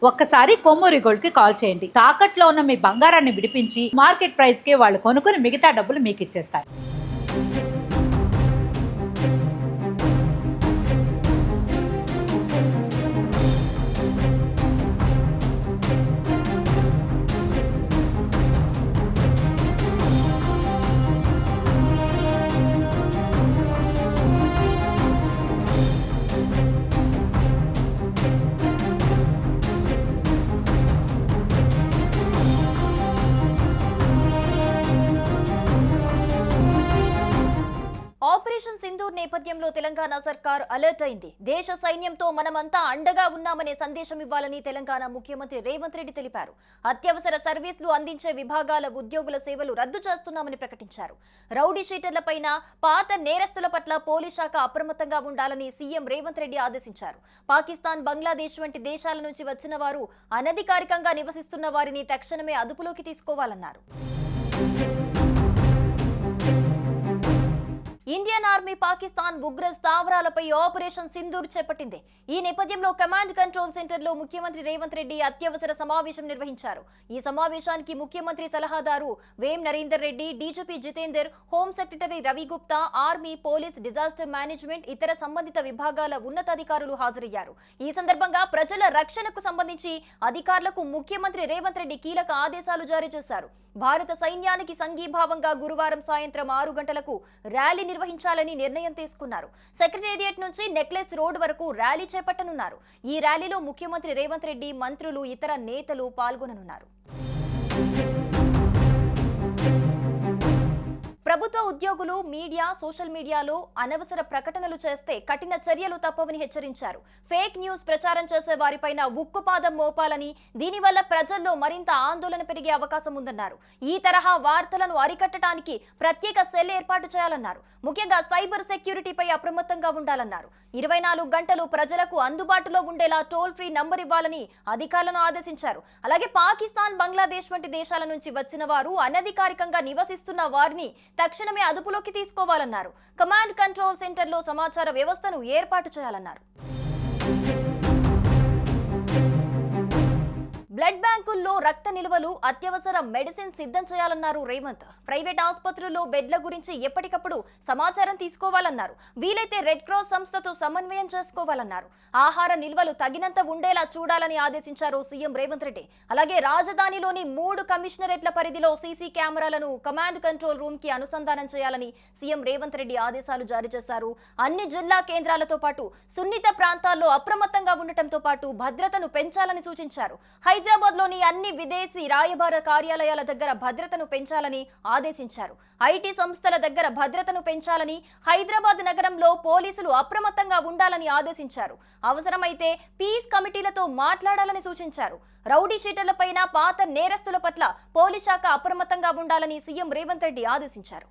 ఒక్కసారి కొమ్మూరి గోల్డ్ కి కాల్ చేయండి. తాకట్లో ఉన్న మీ బంగారాన్ని విడిపించి మార్కెట్ ప్రైస్ కి వాళ్ళు కొనుక్కుని మిగతా డబ్బులు మీకు ఇచ్చేస్తారు. ఆపరేషన్ సింధూర్ నేపథ్యంలో తెలంగాణ సర్కార్ అలర్ట్ అయింది. దేశ సైన్యంతో మనమంతా అండగా ఉన్నామనే సందేశం ఇవ్వాలని తెలంగాణ ముఖ్యమంత్రి రేవంత్ రెడ్డి తెలిపారు. అత్యవసర సర్వీసులు అందించే విభాగాల ఉద్యోగుల సేవలు రద్దు చేస్తున్నామని ప్రకటించారు. రౌడీ షీటర్లపైన, పాత నేరస్తుల పట్ల పోలీస్ శాఖ అప్రమత్తంగా ఉండాలని సీఎం రేవంత్ రెడ్డి ఆదేశించారు. పాకిస్తాన్, బంగ్లాదేశ్ వంటి దేశాల నుంచి వచ్చిన వారు అనధికారికంగా నివసిస్తున్న వారిని తక్షణమే అదుపులోకి తీసుకోవాలన్నారు. ఇండియన్ ఆర్మీ పాకిస్తాన్ ఉగ్ర స్థావరాలపై ఆపరేషన్ సింధూర్ చేపట్టింది. ఈ నేపథ్యంలో కమాండ్ కంట్రోల్ సెంటర్లో ముఖ్యమంత్రి రేవంత్ రెడ్డి అత్యవసర సమావేశం నిర్వహించారు. ఈ సమావేశానికి ముఖ్యమంత్రి సలహాదారు Vem Narender Reddy, DGP Jitender, home secretary Ravi Gupta, army, police, disaster management, ఇతర సంబంధిత విభాగాల ఉన్నతాధికారులు హాజరయ్యారు. ఈ సందర్భంగా ప్రజల రక్షణకు సంబంధించి అధికారులకు ముఖ్యమంత్రి రేవంత్ రెడ్డి కీలక ఆదేశాలు జారీ చేశారు. భారత సైన్యానికి సంఘీభావంగా గురువారం సాయంత్రం 6 గంటలకు ర్యాలీ నిర్వహించాలని నిర్ణయం తీసుకున్నారు. సెక్రటేరియట్ నుంచి నెక్లెస్ రోడ్ వరకు ర్యాలీ చేపట్టనున్నారు. ఈ ర్యాలీలో ముఖ్యమంత్రి రేవంత్ రెడ్డి, మంత్రులు, ఇతర నేతలు పాల్గొననున్నారు. ప్రభుత్వ ఉద్యోగులు మీడియా, సోషల్ మీడియాలో అనవసర ప్రకటనలు చేస్తే కఠిన చర్యలు తప్పవని హెచ్చరించారు. ఫేక్ న్యూస్ ప్రచారం చేసే వారిపైన ఉక్కుపాదం మోపాలని, దీనివల్ల ప్రజల్లో మరింత ఆందోళన పెరిగే అవకాశం ఉందన్నారు. ఈ తరహా వార్తలను అరికట్టడానికి ప్రత్యేక సెల్ ఏర్పాటు చేయాలన్నారు. ముఖ్యంగా సైబర్ సెక్యూరిటీపై అప్రమత్తంగా ఉండాలన్నారు. 24 గంటలు ప్రజలకు అందుబాటులో ఉండేలా టోల్ ఫ్రీ నంబర్ ఇవ్వాలని అధికారులను ఆదేశించారు. అలాగే పాకిస్తాన్, బంగ్లాదేశ్ వంటి దేశాల నుంచి వచ్చిన వారు అనధికారికంగా నివసిస్తున్న వారిని తక్షణమే అదుపులోకి తీసుకోవాలన్నారు. కమాండ్ కంట్రోల్ సెంటర్లో సమాచార వ్యవస్థను ఏర్పాటు చేయాలన్నారు. బ్లడ్ బ్యాంకుల్లో రక్త నిల్వలు, అత్యవసర మెడిసిన్ సిద్ధం చేయాలన్నారు రేవంత్. ప్రైవేట్ ఆసుపత్రుల్లో బెడ్ల గురించి ఎప్పటికప్పుడు సమాచారం తీసుకోవాలన్నారు. వీలైతే రెడ్ క్రాస్ సంస్థతో సమన్వయం చేసుకోవాలన్నారు. ఆహార నిల్వలు తగినంత ఉండేలా చూడాలని ఆదేశించారు సీఎం రేవంత్ రెడ్డి. అలాగే రాజధానిలోని 3 కమిషనరేట్ల పరిధిలో సీసీ కెమెరాలను కమాండ్ కంట్రోల్ రూమ్ కి అనుసంధానం చేయాలని సీఎం రేవంత్ రెడ్డి ఆదేశాలు జారీ చేశారు. అన్ని జిల్లా కేంద్రాలతో పాటు సున్నిత ప్రాంతాల్లో అప్రమత్తంగా ఉండటంతో పాటు భద్రతను పెంచాలని సూచించారు. హైదరాబాద్ లోని అన్ని విదేశీ రాయబార కార్యాలయాల దగ్గర భద్రతను పెంచాలని ఆదేశించారు. ఐటీ సంస్థల దగ్గర భద్రతను పెంచాలని, హైదరాబాద్ నగరంలో పోలీసులు అప్రమత్తంగా ఉండాలని ఆదేశించారు. అవసరమైతే పీస్ కమిటీలతో మాట్లాడాలని సూచించారు. రౌడీ షీటర్లపైన, పాత నేరస్తుల పట్ల పోలీస్ శాఖ అప్రమత్తంగా ఉండాలని సీఎం రేవంత్ రెడ్డి ఆదేశించారు.